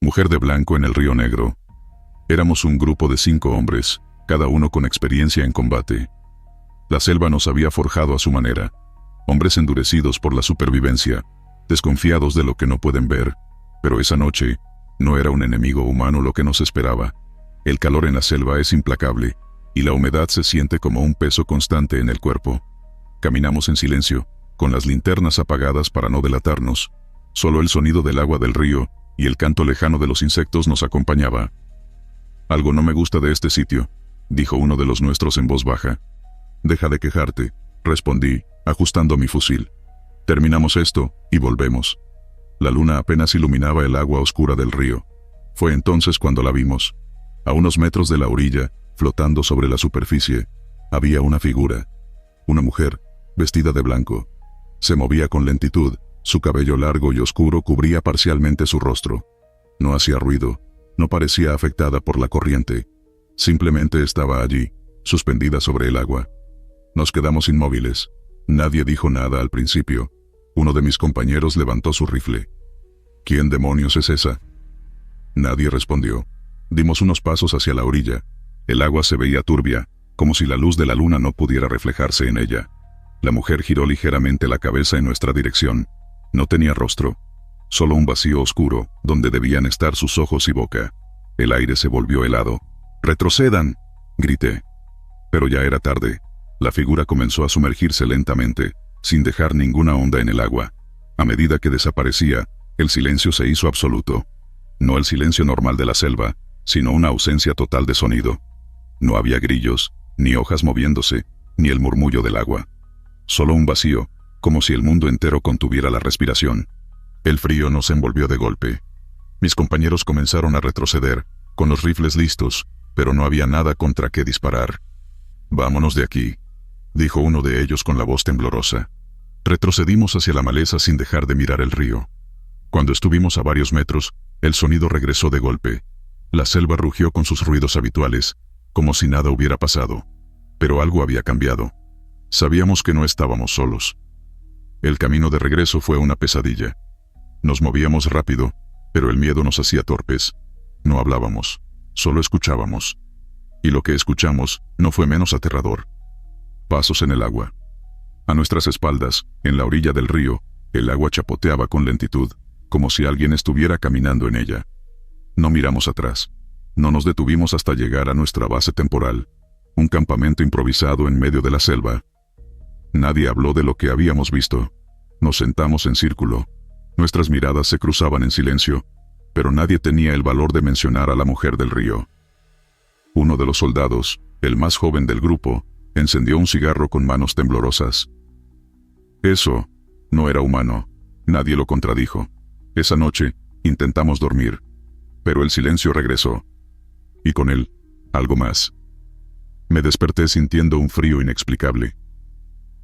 Mujer de blanco en el Río Negro. Éramos un grupo de 5 hombres, cada uno con experiencia en combate. La selva nos había forjado a su manera. Hombres endurecidos por la supervivencia, desconfiados de lo que no pueden ver, pero esa noche, no era un enemigo humano lo que nos esperaba. El calor en la selva es implacable, y la humedad se siente como un peso constante en el cuerpo. Caminamos en silencio, con las linternas apagadas para no delatarnos. Solo el sonido del agua del río y el canto lejano de los insectos nos acompañaba. «Algo no me gusta de este sitio», dijo uno de los nuestros en voz baja. «Deja de quejarte», respondí, ajustando mi fusil. «Terminamos esto, y volvemos». La luna apenas iluminaba el agua oscura del río. Fue entonces cuando la vimos. A unos metros de la orilla, flotando sobre la superficie, había una figura. Una mujer, vestida de blanco. Se movía con lentitud, su cabello largo y oscuro cubría parcialmente su rostro. No hacía ruido, no parecía afectada por la corriente. Simplemente estaba allí, suspendida sobre el agua. Nos quedamos inmóviles. Nadie dijo nada al principio. Uno de mis compañeros levantó su rifle. «¿Quién demonios es esa?». Nadie respondió. Dimos unos pasos hacia la orilla. El agua se veía turbia, como si la luz de la luna no pudiera reflejarse en ella. La mujer giró ligeramente la cabeza en nuestra dirección. No tenía rostro, solo un vacío oscuro, donde debían estar sus ojos y boca. El aire se volvió helado. «¡Retrocedan!», grité. Pero ya era tarde. La figura comenzó a sumergirse lentamente, sin dejar ninguna onda en el agua. A medida que desaparecía, el silencio se hizo absoluto. No el silencio normal de la selva, sino una ausencia total de sonido. No había grillos, ni hojas moviéndose, ni el murmullo del agua. Solo un vacío, como si el mundo entero contuviera la respiración. El frío nos envolvió de golpe. Mis compañeros comenzaron a retroceder, con los rifles listos, pero no había nada contra qué disparar. «Vámonos de aquí», dijo uno de ellos con la voz temblorosa. Retrocedimos hacia la maleza sin dejar de mirar el río. Cuando estuvimos a varios metros, el sonido regresó de golpe. La selva rugió con sus ruidos habituales, como si nada hubiera pasado. Pero algo había cambiado. Sabíamos que no estábamos solos. El camino de regreso fue una pesadilla. Nos movíamos rápido, pero el miedo nos hacía torpes. No hablábamos, solo escuchábamos. Y lo que escuchamos no fue menos aterrador. Pasos en el agua. A nuestras espaldas, en la orilla del río, el agua chapoteaba con lentitud, como si alguien estuviera caminando en ella. No miramos atrás. No nos detuvimos hasta llegar a nuestra base temporal, un campamento improvisado en medio de la selva. Nadie habló de lo que habíamos visto. Nos sentamos en círculo. Nuestras miradas se cruzaban en silencio, pero nadie tenía el valor de mencionar a la mujer del río. Uno de los soldados, el más joven del grupo, encendió un cigarro con manos temblorosas. «Eso no era humano», nadie lo contradijo. Esa noche, intentamos dormir, pero el silencio regresó. Y con él, algo más. Me desperté sintiendo un frío inexplicable.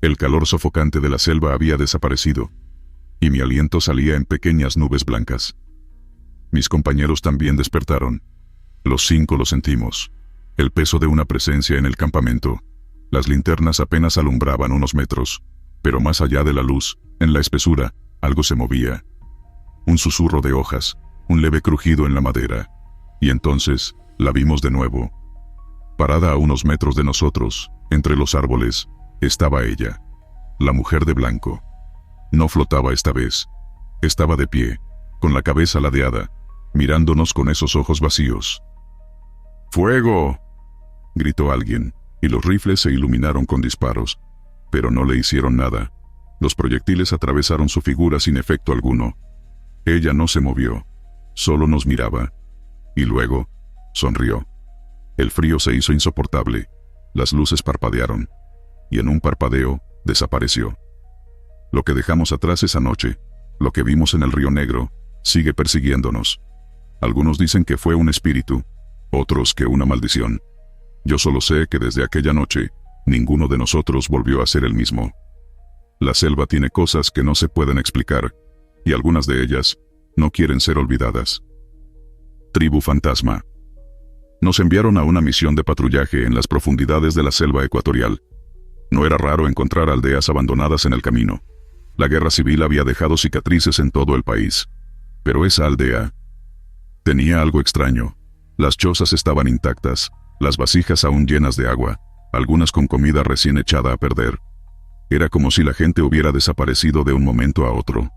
El calor sofocante de la selva había desaparecido, y mi aliento salía en pequeñas nubes blancas. Mis compañeros también despertaron. Los 5 lo sentimos. El peso de una presencia en el campamento. Las linternas apenas alumbraban unos metros, pero más allá de la luz, en la espesura, algo se movía. Un susurro de hojas, un leve crujido en la madera. Y entonces, la vimos de nuevo. Parada a unos metros de nosotros, entre los árboles, estaba ella, la mujer de blanco. No flotaba esta vez. Estaba de pie, con la cabeza ladeada, mirándonos con esos ojos vacíos. «¡Fuego!», gritó alguien, y los rifles se iluminaron con disparos. Pero no le hicieron nada. Los proyectiles atravesaron su figura sin efecto alguno. Ella no se movió, solo nos miraba. Y luego, sonrió. El frío se hizo insoportable. Las luces parpadearon. Y en un parpadeo, desapareció. Lo que dejamos atrás esa noche, lo que vimos en el Río Negro, sigue persiguiéndonos. Algunos dicen que fue un espíritu, otros que una maldición. Yo solo sé que desde aquella noche, ninguno de nosotros volvió a ser el mismo. La selva tiene cosas que no se pueden explicar, y algunas de ellas no quieren ser olvidadas. Tribu Fantasma. Nos enviaron a una misión de patrullaje en las profundidades de la selva ecuatorial. No era raro encontrar aldeas abandonadas en el camino. La guerra civil había dejado cicatrices en todo el país. Pero esa aldea Tenía algo extraño. Las chozas estaban intactas, las vasijas aún llenas de agua, algunas con comida recién echada a perder. Era como si la gente hubiera desaparecido de un momento a otro.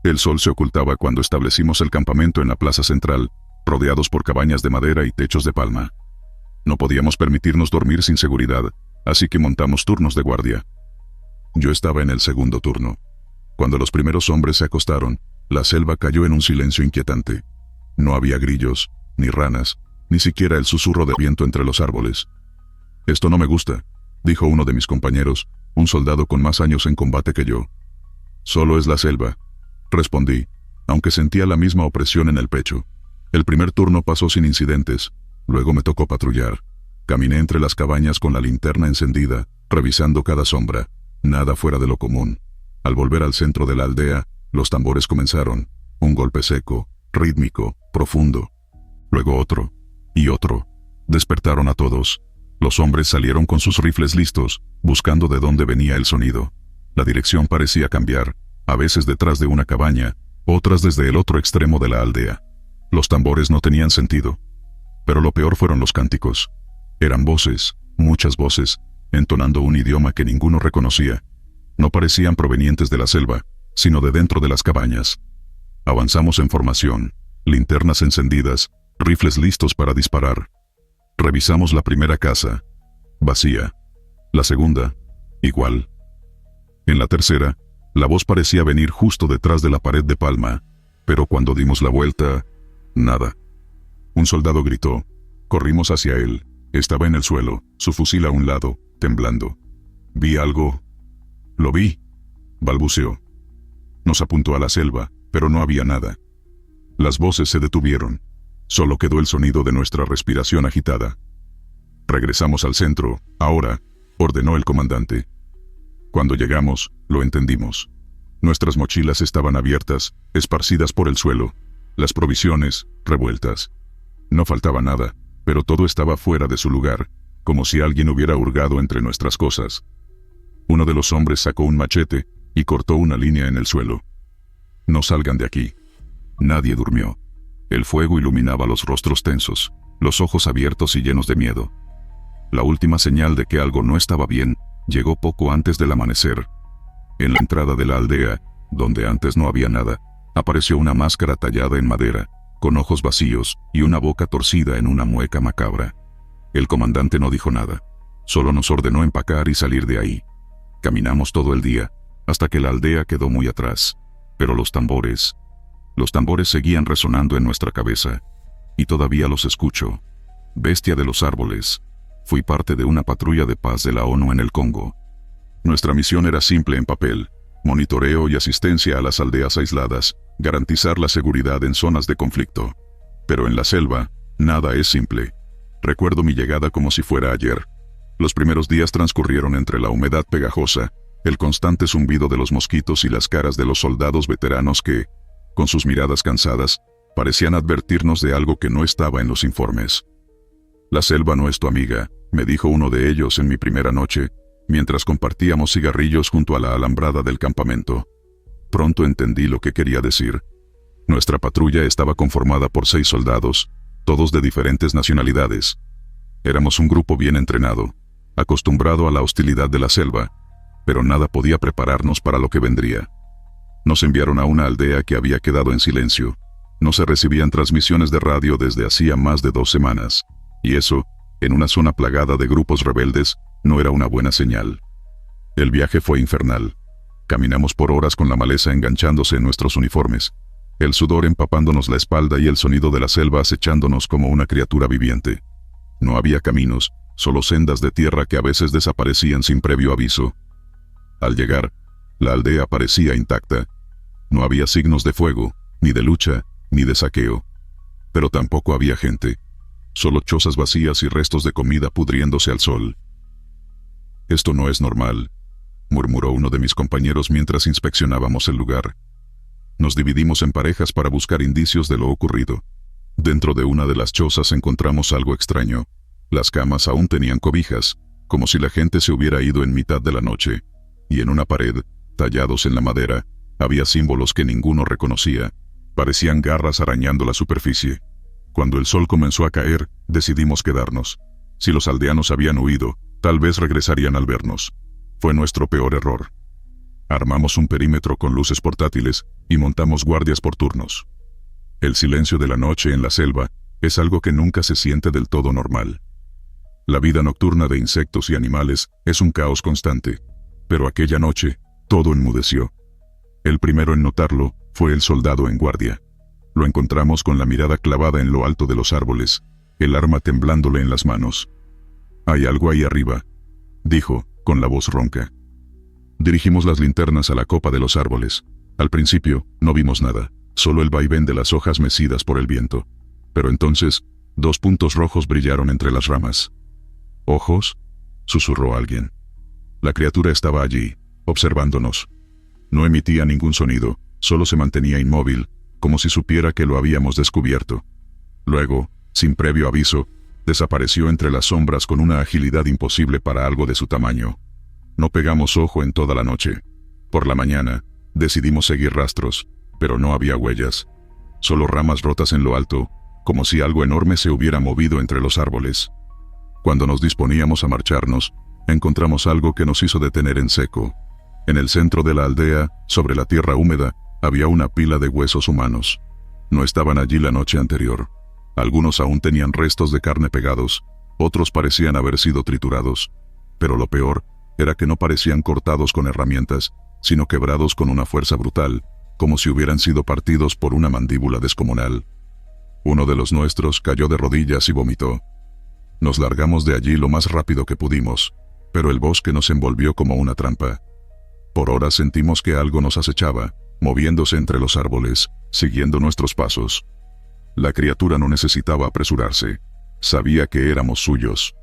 El sol se ocultaba cuando establecimos el campamento en la plaza central, rodeados por cabañas de madera y techos de palma. No podíamos permitirnos dormir sin seguridad, así que montamos turnos de guardia. Yo estaba en el segundo turno. Cuando los primeros hombres se acostaron, la selva cayó en un silencio inquietante. No había grillos, ni ranas, ni siquiera el susurro de viento entre los árboles. «Esto no me gusta», dijo uno de mis compañeros, un soldado con más años en combate que yo. «Solo es la selva», respondí, aunque sentía la misma opresión en el pecho. El primer turno pasó sin incidentes, luego me tocó patrullar. Caminé entre las cabañas con la linterna encendida, revisando cada sombra, nada fuera de lo común. Al volver al centro de la aldea, los tambores comenzaron, un golpe seco, rítmico, profundo. Luego otro, y otro. Despertaron a todos. Los hombres salieron con sus rifles listos, buscando de dónde venía el sonido. La dirección parecía cambiar, a veces detrás de una cabaña, otras desde el otro extremo de la aldea. Los tambores no tenían sentido. Pero lo peor fueron los cánticos. Eran voces, muchas voces, entonando un idioma que ninguno reconocía. No parecían provenientes de la selva, sino de dentro de las cabañas. Avanzamos en formación, linternas encendidas, rifles listos para disparar. Revisamos la primera casa, vacía. La segunda, igual. En la tercera, la voz parecía venir justo detrás de la pared de palma, pero cuando dimos la vuelta, nada. Un soldado gritó. Corrimos hacia él. Estaba en el suelo, su fusil a un lado, temblando. «Vi algo». «Lo vi», balbuceó. Nos apuntó a la selva, pero no había nada. Las voces se detuvieron. Solo quedó el sonido de nuestra respiración agitada. «Regresamos al centro, ahora», ordenó el comandante. Cuando llegamos, lo entendimos. Nuestras mochilas estaban abiertas, esparcidas por el suelo. Las provisiones, revueltas. No faltaba nada, pero todo estaba fuera de su lugar, como si alguien hubiera hurgado entre nuestras cosas. Uno de los hombres sacó un machete y cortó una línea en el suelo. «No salgan de aquí». Nadie durmió. El fuego iluminaba los rostros tensos, los ojos abiertos y llenos de miedo. La última señal de que algo no estaba bien llegó poco antes del amanecer. En la entrada de la aldea, donde antes no había nada, apareció una máscara tallada en madera, con ojos vacíos y una boca torcida en una mueca macabra. El comandante no dijo nada, solo nos ordenó empacar y salir de ahí. Caminamos todo el día, hasta que la aldea quedó muy atrás, pero los tambores seguían resonando en nuestra cabeza, y todavía los escucho. Bestia de los árboles. Fui parte de una patrulla de paz de la ONU en el Congo. Nuestra misión era simple en papel: monitoreo y asistencia a las aldeas aisladas, garantizar la seguridad en zonas de conflicto. Pero en la selva, nada es simple. Recuerdo mi llegada como si fuera ayer. Los primeros días transcurrieron entre la humedad pegajosa, el constante zumbido de los mosquitos y las caras de los soldados veteranos que, con sus miradas cansadas, parecían advertirnos de algo que no estaba en los informes. «La selva no es tu amiga», me dijo uno de ellos en mi primera noche, mientras compartíamos cigarrillos junto a la alambrada del campamento. Pronto entendí lo que quería decir. Nuestra patrulla estaba conformada por 6 soldados, todos de diferentes nacionalidades. Éramos un grupo bien entrenado, acostumbrado a la hostilidad de la selva, pero nada podía prepararnos para lo que vendría. Nos enviaron a una aldea que había quedado en silencio. No se recibían transmisiones de radio desde hacía más de 2 semanas, y eso, en una zona plagada de grupos rebeldes, no era una buena señal. El viaje fue infernal. Caminamos por horas con la maleza enganchándose en nuestros uniformes, el sudor empapándonos la espalda y el sonido de la selva acechándonos como una criatura viviente. No había caminos, solo sendas de tierra que a veces desaparecían sin previo aviso. Al llegar, la aldea parecía intacta. No había signos de fuego, ni de lucha, ni de saqueo. Pero tampoco había gente. Solo chozas vacías y restos de comida pudriéndose al sol. «Esto no es normal», murmuró uno de mis compañeros mientras inspeccionábamos el lugar. Nos dividimos en parejas para buscar indicios de lo ocurrido. Dentro de una de las chozas encontramos algo extraño. Las camas aún tenían cobijas, como si la gente se hubiera ido en mitad de la noche, y en una pared, tallados en la madera, había símbolos que ninguno reconocía. Parecían garras arañando la superficie. Cuando el sol comenzó a caer, decidimos quedarnos. Si los aldeanos habían huido, tal vez regresarían al vernos. Fue nuestro peor error. Armamos un perímetro con luces portátiles y montamos guardias por turnos. El silencio de la noche en la selva es algo que nunca se siente del todo normal. La vida nocturna de insectos y animales es un caos constante, pero aquella noche, todo enmudeció. El primero en notarlo fue el soldado en guardia. Lo encontramos con la mirada clavada en lo alto de los árboles, el arma temblándole en las manos. «Hay algo ahí arriba», dijo, con la voz ronca. Dirigimos las linternas a la copa de los árboles. Al principio, no vimos nada, solo el vaivén de las hojas mecidas por el viento. Pero entonces, 2 puntos rojos brillaron entre las ramas. «¿Ojos?», susurró alguien. La criatura estaba allí, observándonos. No emitía ningún sonido, solo se mantenía inmóvil, como si supiera que lo habíamos descubierto. Luego, sin previo aviso, desapareció entre las sombras con una agilidad imposible para algo de su tamaño. No pegamos ojo en toda la noche. Por la mañana, decidimos seguir rastros, pero no había huellas. Solo ramas rotas en lo alto, como si algo enorme se hubiera movido entre los árboles. Cuando nos disponíamos a marcharnos, encontramos algo que nos hizo detener en seco. En el centro de la aldea, sobre la tierra húmeda, había una pila de huesos humanos. No estaban allí la noche anterior. Algunos aún tenían restos de carne pegados, otros parecían haber sido triturados. Pero lo peor era que no parecían cortados con herramientas, sino quebrados con una fuerza brutal, como si hubieran sido partidos por una mandíbula descomunal. Uno de los nuestros cayó de rodillas y vomitó. Nos largamos de allí lo más rápido que pudimos, pero el bosque nos envolvió como una trampa. Por horas sentimos que algo nos acechaba, moviéndose entre los árboles, siguiendo nuestros pasos. La criatura no necesitaba apresurarse. Sabía que éramos suyos.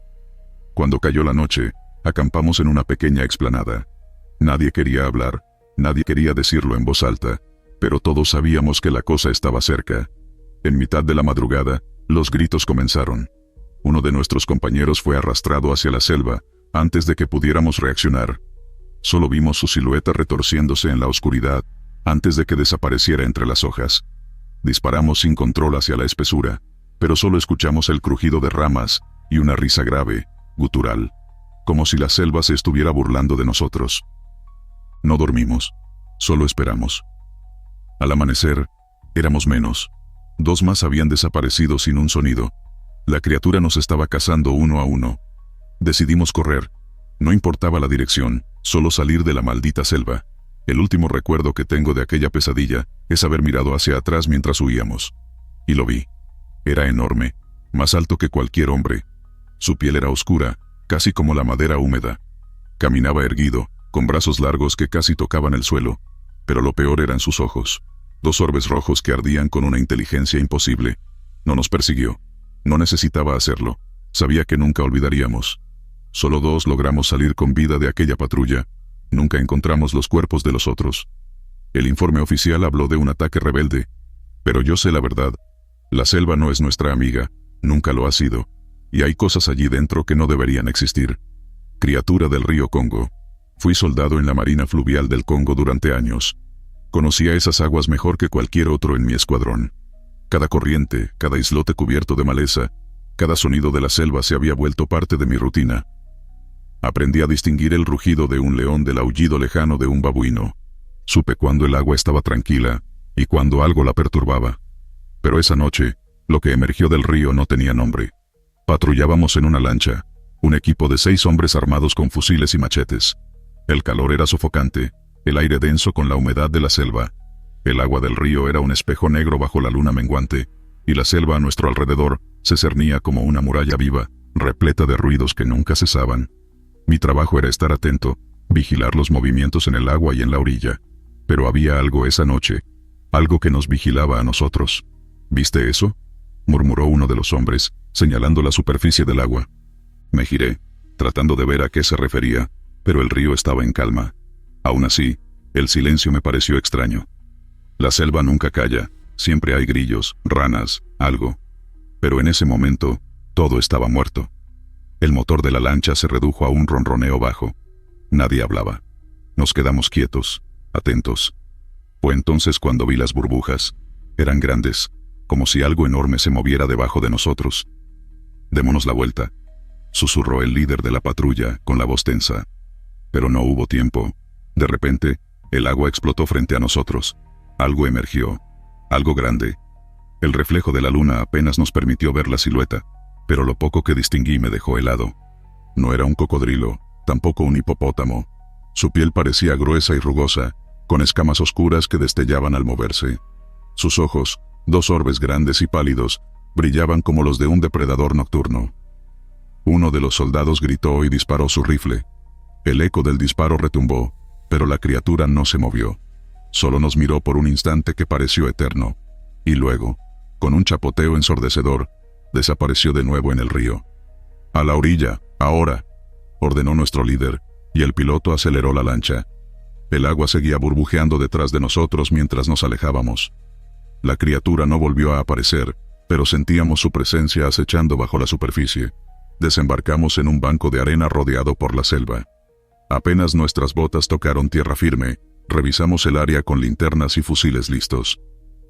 Cuando cayó la noche, acampamos en una pequeña explanada. Nadie quería hablar, nadie quería decirlo en voz alta, pero todos sabíamos que la cosa estaba cerca. En mitad de la madrugada, los gritos comenzaron. Uno de nuestros compañeros fue arrastrado hacia la selva, antes de que pudiéramos reaccionar. Solo vimos su silueta retorciéndose en la oscuridad, antes de que desapareciera entre las hojas. Disparamos sin control hacia la espesura, pero solo escuchamos el crujido de ramas y una risa grave, gutural, como si la selva se estuviera burlando de nosotros. No dormimos, solo esperamos. Al amanecer, éramos menos. 2 más habían desaparecido sin un sonido. La criatura nos estaba cazando uno a uno. Decidimos correr. No importaba la dirección, solo salir de la maldita selva. El último recuerdo que tengo de aquella pesadilla es haber mirado hacia atrás mientras huíamos. Y lo vi. Era enorme, más alto que cualquier hombre. Su piel era oscura, casi como la madera húmeda. Caminaba erguido, con brazos largos que casi tocaban el suelo, pero lo peor eran sus ojos. 2 orbes rojos que ardían con una inteligencia imposible. No nos persiguió. No necesitaba hacerlo. Sabía que nunca olvidaríamos. Solo 2 logramos salir con vida de aquella patrulla. Nunca encontramos los cuerpos de los otros. El informe oficial habló de un ataque rebelde. Pero yo sé la verdad. La selva no es nuestra amiga, nunca lo ha sido. Y hay cosas allí dentro que no deberían existir. Criatura del río Congo. Fui soldado en la Marina Fluvial del Congo durante años. Conocía esas aguas mejor que cualquier otro en mi escuadrón. Cada corriente, cada islote cubierto de maleza, cada sonido de la selva se había vuelto parte de mi rutina. Aprendí a distinguir el rugido de un león del aullido lejano de un babuino. Supe cuando el agua estaba tranquila y cuando algo la perturbaba. Pero esa noche, lo que emergió del río no tenía nombre. Patrullábamos en una lancha, un equipo de 6 hombres armados con fusiles y machetes. El calor era sofocante, el aire denso con la humedad de la selva. El agua del río era un espejo negro bajo la luna menguante, y la selva a nuestro alrededor se cernía como una muralla viva, repleta de ruidos que nunca cesaban. Mi trabajo era estar atento, vigilar los movimientos en el agua y en la orilla. Pero había algo esa noche, algo que nos vigilaba a nosotros. ¿Viste eso?, murmuró uno de los hombres, señalando la superficie del agua. Me giré, tratando de ver a qué se refería, pero el río estaba en calma. Aún así, el silencio me pareció extraño. La selva nunca calla, siempre hay grillos, ranas, algo. Pero en ese momento, todo estaba muerto. El motor de la lancha se redujo a un ronroneo bajo. Nadie hablaba. Nos quedamos quietos, atentos. Fue entonces cuando vi las burbujas. Eran grandes, como si algo enorme se moviera debajo de nosotros. «Démonos la vuelta», susurró el líder de la patrulla con la voz tensa. Pero no hubo tiempo. De repente, el agua explotó frente a nosotros. Algo emergió. Algo grande. El reflejo de la luna apenas nos permitió ver la silueta, pero lo poco que distinguí me dejó helado. No era un cocodrilo, tampoco un hipopótamo. Su piel parecía gruesa y rugosa, con escamas oscuras que destellaban al moverse. Sus ojos, 2 orbes grandes y pálidos, brillaban como los de un depredador nocturno. Uno de los soldados gritó y disparó su rifle. El eco del disparo retumbó, pero la criatura no se movió. Solo nos miró por un instante que pareció eterno, y luego, con un chapoteo ensordecedor, desapareció de nuevo en el río. «A la orilla, ahora», ordenó nuestro líder, y el piloto aceleró la lancha. El agua seguía burbujeando detrás de nosotros mientras nos alejábamos. La criatura no volvió a aparecer, pero sentíamos su presencia acechando bajo la superficie. Desembarcamos en un banco de arena rodeado por la selva. Apenas nuestras botas tocaron tierra firme, revisamos el área con linternas y fusiles listos.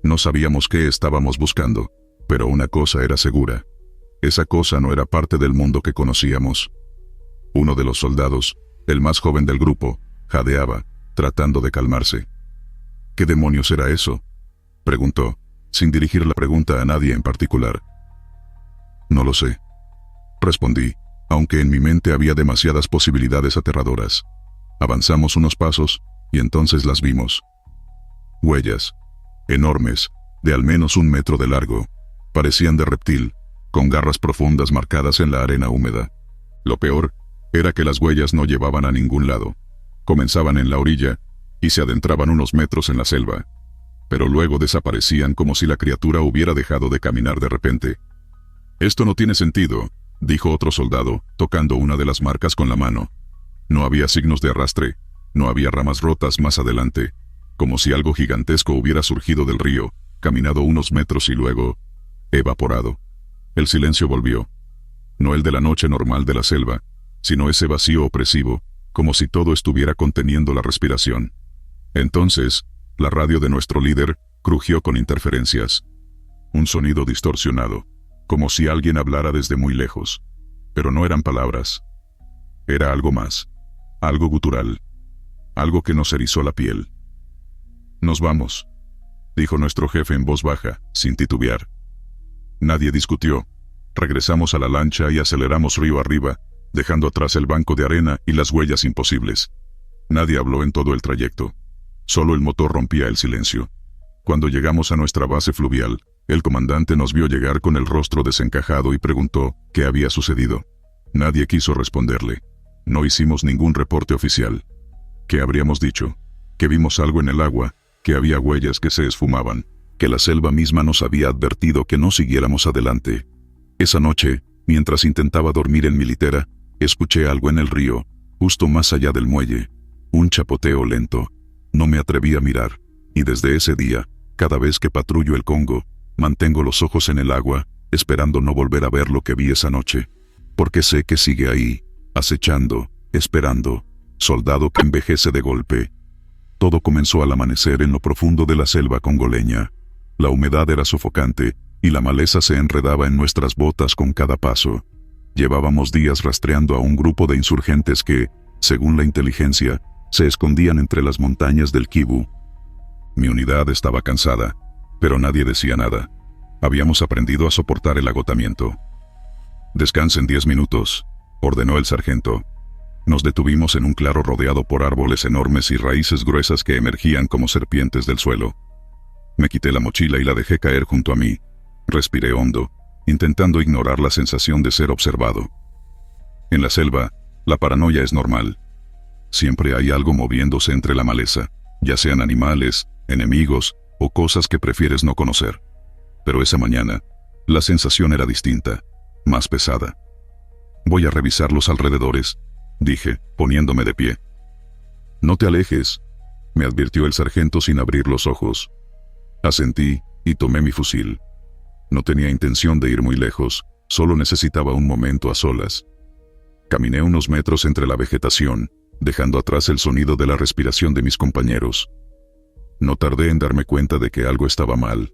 No sabíamos qué estábamos buscando, pero una cosa era segura. Esa cosa no era parte del mundo que conocíamos. Uno de los soldados, el más joven del grupo, jadeaba, tratando de calmarse. «¿Qué demonios era eso?», preguntó, sin dirigir la pregunta a nadie en particular. «No lo sé», respondí, aunque en mi mente había demasiadas posibilidades aterradoras. Avanzamos unos pasos, y entonces las vimos. Huellas, enormes, de al menos 1 metro de largo, parecían de reptil, con garras profundas marcadas en la arena húmeda. Lo peor era que las huellas no llevaban a ningún lado. Comenzaban en la orilla, y se adentraban unos metros en la selva. Pero luego desaparecían como si la criatura hubiera dejado de caminar de repente. «Esto no tiene sentido», dijo otro soldado, tocando una de las marcas con la mano. No había signos de arrastre, no había ramas rotas más adelante, como si algo gigantesco hubiera surgido del río, caminado unos metros y luego, evaporado. El silencio volvió. No el de la noche normal de la selva, sino ese vacío opresivo, como si todo estuviera conteniendo la respiración. Entonces, la radio de nuestro líder crujió con interferencias. Un sonido distorsionado, como si alguien hablara desde muy lejos. Pero no eran palabras. Era algo más. Algo gutural. Algo que nos erizó la piel. «Nos vamos», dijo nuestro jefe en voz baja, sin titubear. Nadie discutió. Regresamos a la lancha y aceleramos río arriba, dejando atrás el banco de arena y las huellas imposibles. Nadie habló en todo el trayecto. Solo el motor rompía el silencio. Cuando llegamos a nuestra base fluvial, el comandante nos vio llegar con el rostro desencajado y preguntó qué había sucedido. Nadie quiso responderle. No hicimos ningún reporte oficial. ¿Qué habríamos dicho? Que vimos algo en el agua, que había huellas que se esfumaban, que la selva misma nos había advertido que no siguiéramos adelante. Esa noche, mientras intentaba dormir en mi litera, escuché algo en el río, justo más allá del muelle. Un chapoteo lento. No me atreví a mirar, y desde ese día, cada vez que patrullo el Congo, mantengo los ojos en el agua, esperando no volver a ver lo que vi esa noche. Porque sé que sigue ahí, acechando, esperando, soldado que envejece de golpe. Todo comenzó al amanecer en lo profundo de la selva congoleña. La humedad era sofocante, y la maleza se enredaba en nuestras botas con cada paso. Llevábamos días rastreando a un grupo de insurgentes que, según la inteligencia, se escondían entre las montañas del Kivu. Mi unidad estaba cansada, pero nadie decía nada. Habíamos aprendido a soportar el agotamiento. «Descansen 10 minutos», ordenó el sargento. Nos detuvimos en un claro rodeado por árboles enormes y raíces gruesas que emergían como serpientes del suelo. Me quité la mochila y la dejé caer junto a mí. Respiré hondo, intentando ignorar la sensación de ser observado. En la selva, la paranoia es normal. Siempre hay algo moviéndose entre la maleza, ya sean animales, enemigos o cosas que prefieres no conocer. Pero esa mañana, la sensación era distinta, más pesada. «Voy a revisar los alrededores», dije, poniéndome de pie. «No te alejes», me advirtió el sargento sin abrir los ojos. Asentí y tomé mi fusil. No tenía intención de ir muy lejos, solo necesitaba un momento a solas. Caminé unos metros entre la vegetación, dejando atrás el sonido de la respiración de mis compañeros. No tardé en darme cuenta de que algo estaba mal.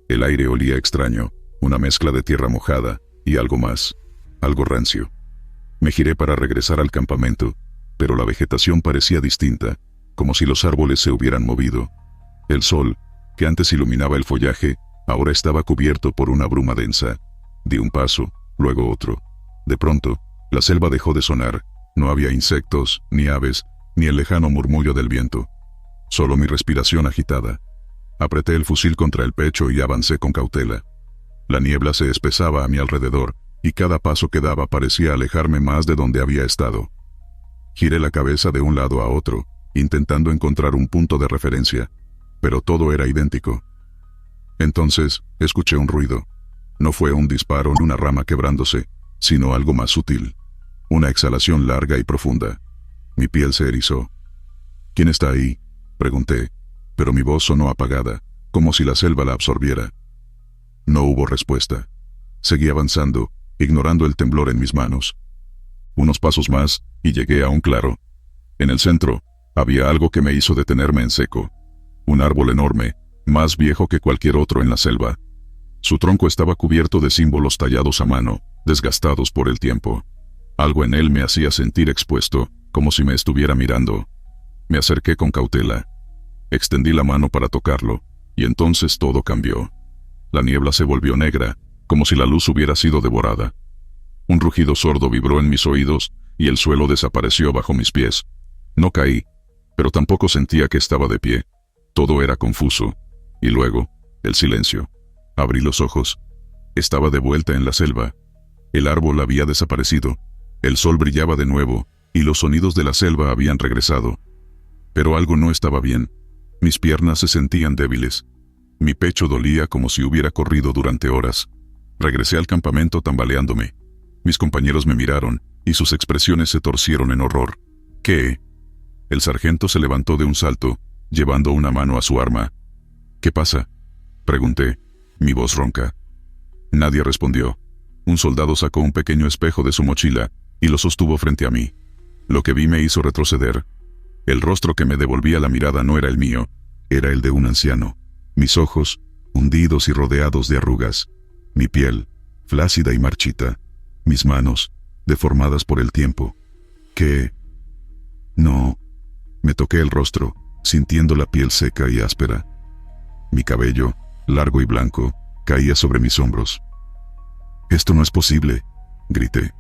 El aire olía extraño, una mezcla de tierra mojada y algo más, algo rancio. Me giré para regresar al campamento, pero la vegetación parecía distinta, como si los árboles se hubieran movido. El sol, que antes iluminaba el follaje, ahora estaba cubierto por una bruma densa. Di un paso, luego otro. De pronto, la selva dejó de sonar. No había insectos, ni aves, ni el lejano murmullo del viento. Solo mi respiración agitada. Apreté el fusil contra el pecho y avancé con cautela. La niebla se espesaba a mi alrededor, y cada paso que daba parecía alejarme más de donde había estado. Giré la cabeza de un lado a otro, intentando encontrar un punto de referencia, pero todo era idéntico. Entonces, escuché un ruido. No fue un disparo ni una rama quebrándose, sino algo más sutil. Una exhalación larga y profunda. Mi piel se erizó. ¿Quién está ahí?, pregunté, pero mi voz sonó apagada, como si la selva la absorbiera. No hubo respuesta. Seguí avanzando, ignorando el temblor en mis manos. Unos pasos más, y llegué a un claro. En el centro, había algo que me hizo detenerme en seco. Un árbol enorme, más viejo que cualquier otro en la selva. Su tronco estaba cubierto de símbolos tallados a mano, desgastados por el tiempo. Algo en él me hacía sentir expuesto, como si me estuviera mirando. Me acerqué con cautela. Extendí la mano para tocarlo, y entonces todo cambió. La niebla se volvió negra, como si la luz hubiera sido devorada. Un rugido sordo vibró en mis oídos, y el suelo desapareció bajo mis pies. No caí, pero tampoco sentía que estaba de pie. Todo era confuso. Y luego, el silencio. Abrí los ojos. Estaba de vuelta en la selva. El árbol había desaparecido. El sol brillaba de nuevo, y los sonidos de la selva habían regresado. Pero algo no estaba bien. Mis piernas se sentían débiles. Mi pecho dolía como si hubiera corrido durante horas. Regresé al campamento tambaleándome. Mis compañeros me miraron, y sus expresiones se torcieron en horror. ¿Qué? El sargento se levantó de un salto, llevando una mano a su arma. ¿Qué pasa?, pregunté, mi voz ronca. Nadie respondió. Un soldado sacó un pequeño espejo de su mochila, y lo sostuvo frente a mí. Lo que vi me hizo retroceder. El rostro que me devolvía la mirada no era el mío, era el de un anciano. Mis ojos, hundidos y rodeados de arrugas. Mi piel, flácida y marchita. Mis manos, deformadas por el tiempo. ¿Qué? No. Me toqué el rostro, sintiendo la piel seca y áspera. Mi cabello, largo y blanco, caía sobre mis hombros. «Esto no es posible», grité.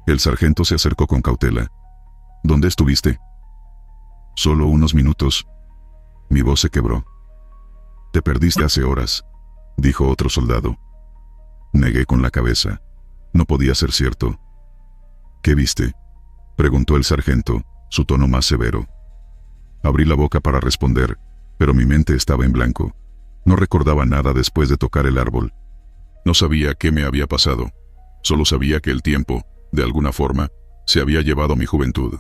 El sargento se acercó con cautela. «¿Dónde estuviste?» «Solo unos minutos». Mi voz se quebró. «Te perdiste hace horas», dijo otro soldado. Negué con la cabeza. No podía ser cierto. «¿Qué viste?», preguntó el sargento, su tono más severo. Abrí la boca para responder, pero mi mente estaba en blanco. No recordaba nada después de tocar el árbol. No sabía qué me había pasado. Solo sabía que el tiempo, de alguna forma, se había llevado mi juventud.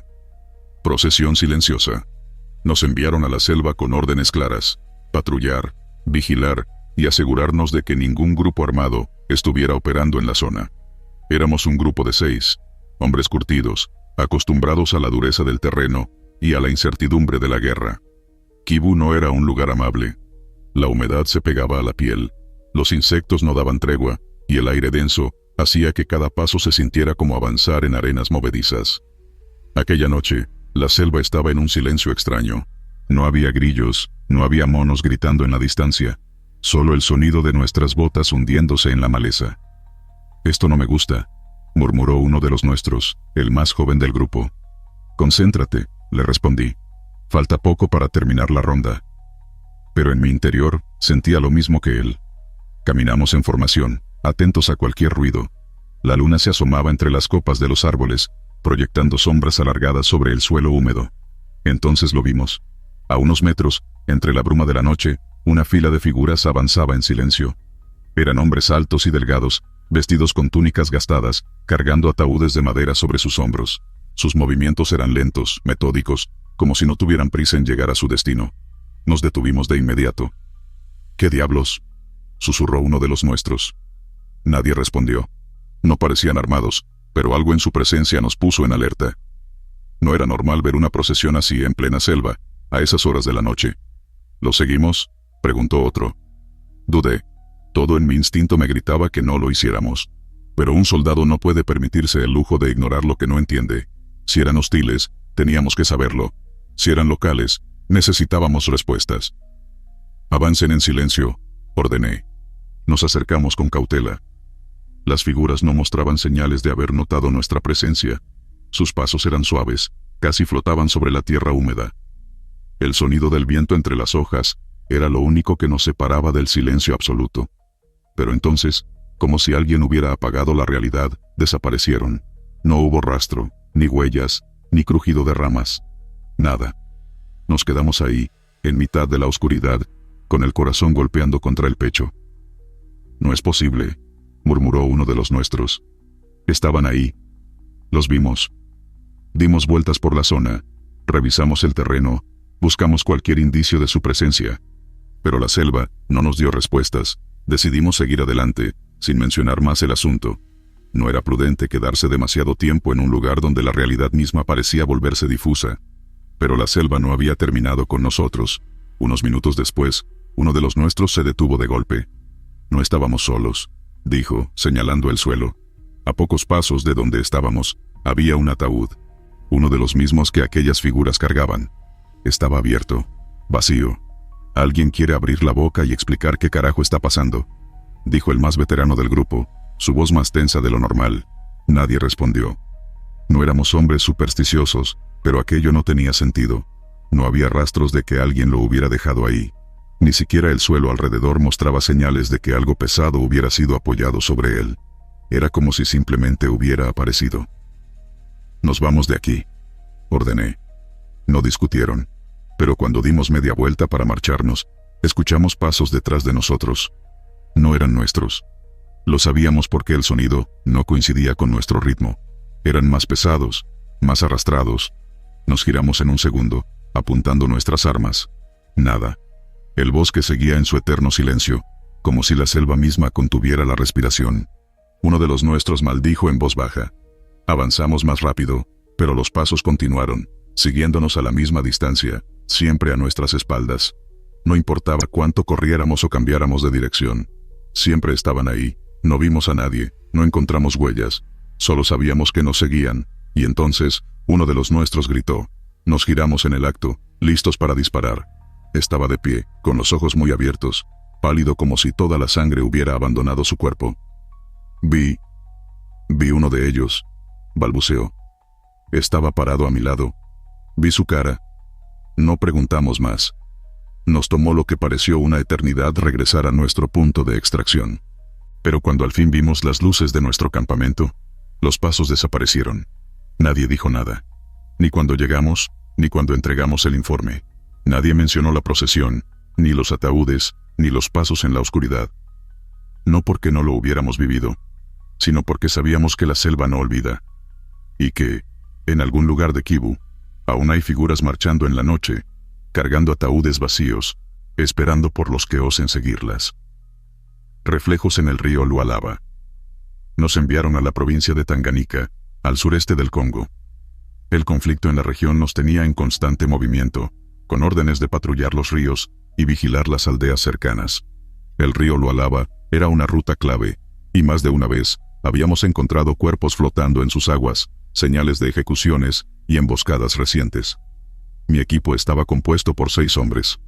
Procesión silenciosa. Nos enviaron a la selva con órdenes claras: patrullar, vigilar y asegurarnos de que ningún grupo armado estuviera operando en la zona. Éramos un grupo de 6, hombres curtidos, acostumbrados a la dureza del terreno y a la incertidumbre de la guerra. Kivu no era un lugar amable. La humedad se pegaba a la piel, los insectos no daban tregua, y el aire denso hacía que cada paso se sintiera como avanzar en arenas movedizas. Aquella noche, la selva estaba en un silencio extraño. No había grillos, no había monos gritando en la distancia, solo el sonido de nuestras botas hundiéndose en la maleza. «Esto no me gusta», murmuró uno de los nuestros, el más joven del grupo. «Concéntrate», le respondí. «Falta poco para terminar la ronda». Pero en mi interior, sentía lo mismo que él. Caminamos en formación, atentos a cualquier ruido. La luna se asomaba entre las copas de los árboles, proyectando sombras alargadas sobre el suelo húmedo. Entonces lo vimos. A unos metros, entre la bruma de la noche, una fila de figuras avanzaba en silencio. Eran hombres altos y delgados, vestidos con túnicas gastadas, cargando ataúdes de madera sobre sus hombros. Sus movimientos eran lentos, metódicos, como si no tuvieran prisa en llegar a su destino. Nos detuvimos de inmediato. «¿Qué diablos?», susurró uno de los nuestros. Nadie respondió. No parecían armados, pero algo en su presencia nos puso en alerta. No era normal ver una procesión así en plena selva, a esas horas de la noche. «¿Lo seguimos?», preguntó otro. Dudé. Todo en mi instinto me gritaba que no lo hiciéramos. Pero un soldado no puede permitirse el lujo de ignorar lo que no entiende. Si eran hostiles, teníamos que saberlo. Si eran locales, necesitábamos respuestas. Avancen en silencio, ordené. Nos acercamos con cautela. Las figuras no mostraban señales de haber notado nuestra presencia. Sus pasos eran suaves, casi flotaban sobre la tierra húmeda. El sonido del viento entre las hojas era lo único que nos separaba del silencio absoluto. Pero entonces, como si alguien hubiera apagado la realidad, desaparecieron. No hubo rastro, ni huellas, ni crujido de ramas. Nada. Nos quedamos ahí, en mitad de la oscuridad, con el corazón golpeando contra el pecho. «No es posible», murmuró uno de los nuestros. «Estaban ahí. Los vimos». Dimos vueltas por la zona, revisamos el terreno, buscamos cualquier indicio de su presencia. Pero la selva no nos dio respuestas. Decidimos seguir adelante, sin mencionar más el asunto. No era prudente quedarse demasiado tiempo en un lugar donde la realidad misma parecía volverse difusa. Pero la selva no había terminado con nosotros. Unos minutos después, uno de los nuestros se detuvo de golpe. «No estábamos solos», dijo, señalando el suelo. A pocos pasos de donde estábamos, había un ataúd. Uno de los mismos que aquellas figuras cargaban. Estaba abierto, vacío. «Alguien quiere abrir la boca y explicar qué carajo está pasando», dijo el más veterano del grupo, su voz más tensa de lo normal. Nadie respondió. No éramos hombres supersticiosos, pero aquello no tenía sentido. No había rastros de que alguien lo hubiera dejado ahí. Ni siquiera el suelo alrededor mostraba señales de que algo pesado hubiera sido apoyado sobre él. Era como si simplemente hubiera aparecido. «Nos vamos de aquí», ordené. No discutieron, pero cuando dimos media vuelta para marcharnos, escuchamos pasos detrás de nosotros. No eran nuestros. Lo sabíamos porque el sonido no coincidía con nuestro ritmo. Eran más pesados, más arrastrados. Nos giramos en un segundo, apuntando nuestras armas. Nada. El bosque seguía en su eterno silencio, como si la selva misma contuviera la respiración. Uno de los nuestros maldijo en voz baja. Avanzamos más rápido, pero los pasos continuaron, siguiéndonos a la misma distancia, siempre a nuestras espaldas. No importaba cuánto corriéramos o cambiáramos de dirección. Siempre estaban ahí. No vimos a nadie, no encontramos huellas. Solo sabíamos que nos seguían, y entonces, uno de los nuestros gritó. Nos giramos en el acto, listos para disparar. Estaba de pie, con los ojos muy abiertos, pálido como si toda la sangre hubiera abandonado su cuerpo. Vi uno de ellos, balbuceó. Estaba parado a mi lado. Vi su cara. No preguntamos más. Nos tomó lo que pareció una eternidad regresar a nuestro punto de extracción. Pero cuando al fin vimos las luces de nuestro campamento, los pasos desaparecieron. Nadie dijo nada. Ni cuando llegamos, ni cuando entregamos el informe. Nadie mencionó la procesión, ni los ataúdes, ni los pasos en la oscuridad. No porque no lo hubiéramos vivido, sino porque sabíamos que la selva no olvida. Y que, en algún lugar de Kivu, aún hay figuras marchando en la noche, cargando ataúdes vacíos, esperando por los que osen seguirlas. Reflejos en el río Lualaba. Nos enviaron a la provincia de Tanganica, al sureste del Congo. El conflicto en la región nos tenía en constante movimiento, con órdenes de patrullar los ríos y vigilar las aldeas cercanas. El río Lualaba era una ruta clave, y más de una vez habíamos encontrado cuerpos flotando en sus aguas, señales de ejecuciones y emboscadas recientes. Mi equipo estaba compuesto por 6 hombres.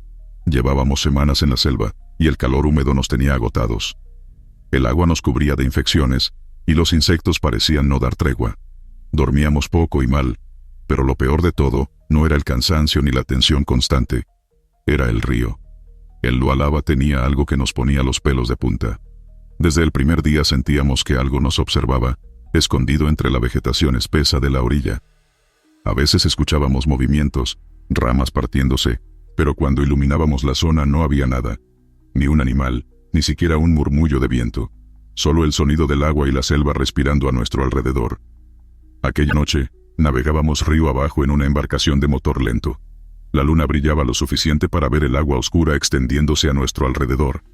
Llevábamos semanas en la selva, y el calor húmedo nos tenía agotados. El agua nos cubría de infecciones, y los insectos parecían no dar tregua. Dormíamos poco y mal, pero lo peor de todo no era el cansancio ni la tensión constante. Era el río. El Lualaba tenía algo que nos ponía los pelos de punta. Desde el primer día sentíamos que algo nos observaba, escondido entre la vegetación espesa de la orilla. A veces escuchábamos movimientos, ramas partiéndose, pero cuando iluminábamos la zona no había nada. Ni un animal, ni siquiera un murmullo de viento. Solo el sonido del agua y la selva respirando a nuestro alrededor. Aquella noche, navegábamos río abajo en una embarcación de motor lento. La luna brillaba lo suficiente para ver el agua oscura extendiéndose a nuestro alrededor.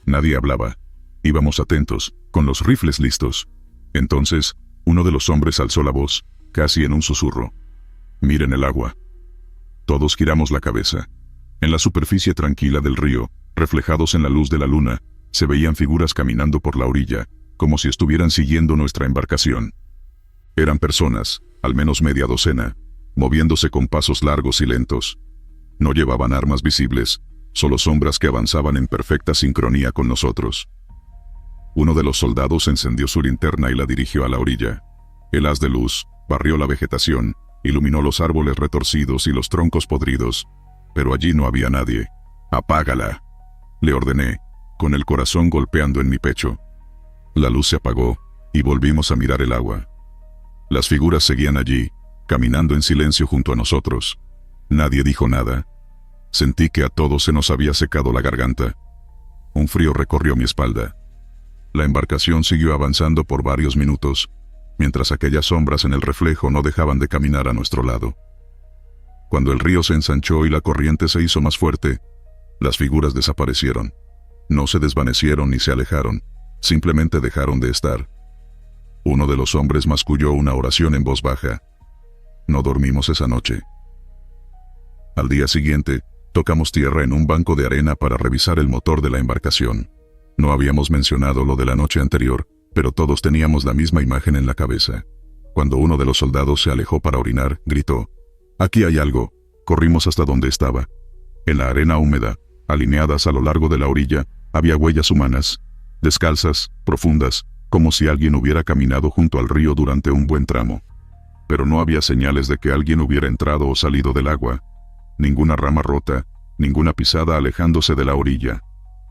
Nadie hablaba. Íbamos atentos, con los rifles listos. Entonces, uno de los hombres alzó la voz, casi en un susurro. «Miren el agua». Todos giramos la cabeza. En la superficie tranquila del río, reflejados en la luz de la luna, Se veían figuras caminando por la orilla, como si estuvieran siguiendo nuestra embarcación. Eran personas, al menos media docena, moviéndose con pasos largos y lentos. No llevaban armas visibles, solo sombras que avanzaban en perfecta sincronía con nosotros. Uno de los soldados encendió su linterna y la dirigió a la orilla. El haz de luz barrió la vegetación, iluminó los árboles retorcidos y los troncos podridos, pero allí no había nadie. «Apágala», le ordené, con el corazón golpeando en mi pecho. La luz se apagó, y volvimos a mirar el agua. Las figuras seguían allí, caminando en silencio junto a nosotros. Nadie dijo nada. Sentí que a todos se nos había secado la garganta. Un frío recorrió mi espalda. La embarcación siguió avanzando por varios minutos, mientras aquellas sombras en el reflejo no dejaban de caminar a nuestro lado. Cuando el río se ensanchó y la corriente se hizo más fuerte, las figuras desaparecieron. No se desvanecieron ni se alejaron, simplemente dejaron de estar. Uno de los hombres masculló una oración en voz baja. No dormimos esa noche. Al día siguiente, tocamos tierra en un banco de arena para revisar el motor de la embarcación. No habíamos mencionado lo de la noche anterior, pero todos teníamos la misma imagen en la cabeza. Cuando uno de los soldados se alejó para orinar, gritó: «Aquí hay algo». Corrimos hasta donde estaba. En la arena húmeda, alineadas a lo largo de la orilla, había huellas humanas, descalzas, profundas, como si alguien hubiera caminado junto al río durante un buen tramo. Pero no había señales de que alguien hubiera entrado o salido del agua. Ninguna rama rota, ninguna pisada alejándose de la orilla.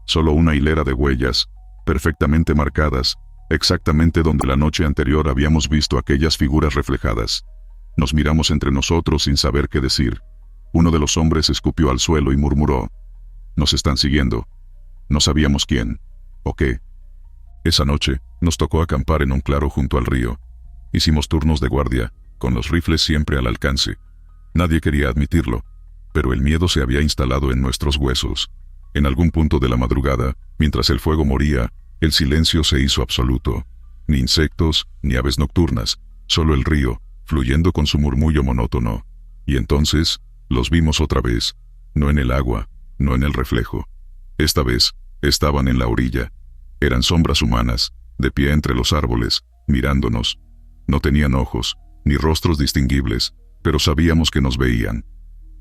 Solo una hilera de huellas, perfectamente marcadas, exactamente donde la noche anterior habíamos visto aquellas figuras reflejadas. Nos miramos entre nosotros sin saber qué decir. Uno de los hombres escupió al suelo y murmuró: «Nos están siguiendo». No sabíamos quién, o qué. Esa noche, nos tocó acampar en un claro junto al río. Hicimos turnos de guardia, con los rifles siempre al alcance. Nadie quería admitirlo, pero el miedo se había instalado en nuestros huesos. En algún punto de la madrugada, mientras el fuego moría, el silencio se hizo absoluto. Ni insectos, ni aves nocturnas, solo el río, fluyendo con su murmullo monótono. Y entonces, los vimos otra vez, no en el agua, no en el reflejo. Esta vez, estaban en la orilla. Eran sombras humanas, de pie entre los árboles, mirándonos. No tenían ojos, ni rostros distinguibles, pero sabíamos que nos veían.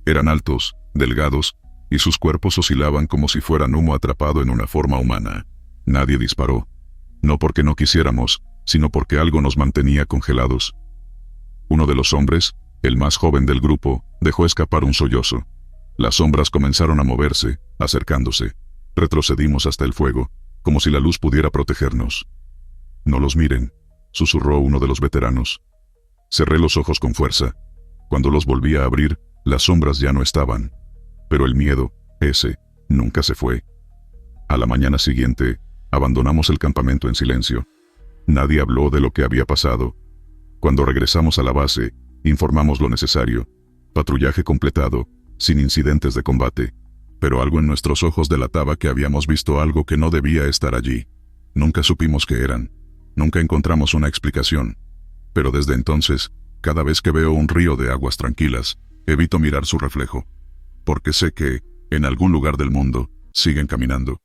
Eran altos, delgados, y sus cuerpos oscilaban como si fueran humo atrapado en una forma humana. Nadie disparó. No porque no quisiéramos, sino porque algo nos mantenía congelados. Uno de los hombres, el más joven del grupo, dejó escapar un sollozo. Las sombras comenzaron a moverse, acercándose. Retrocedimos hasta el fuego, como si la luz pudiera protegernos. «No los miren», susurró uno de los veteranos. Cerré los ojos con fuerza. Cuando los volví a abrir, las sombras ya no estaban. Pero el miedo, ese, nunca se fue. A la mañana siguiente, abandonamos el campamento en silencio. Nadie habló de lo que había pasado. Cuando regresamos a la base, informamos lo necesario. Patrullaje completado, sin incidentes de combate. Pero algo en nuestros ojos delataba que habíamos visto algo que no debía estar allí. Nunca supimos qué eran. Nunca encontramos una explicación. Pero desde entonces, cada vez que veo un río de aguas tranquilas, evito mirar su reflejo. Porque sé que, en algún lugar del mundo, siguen caminando.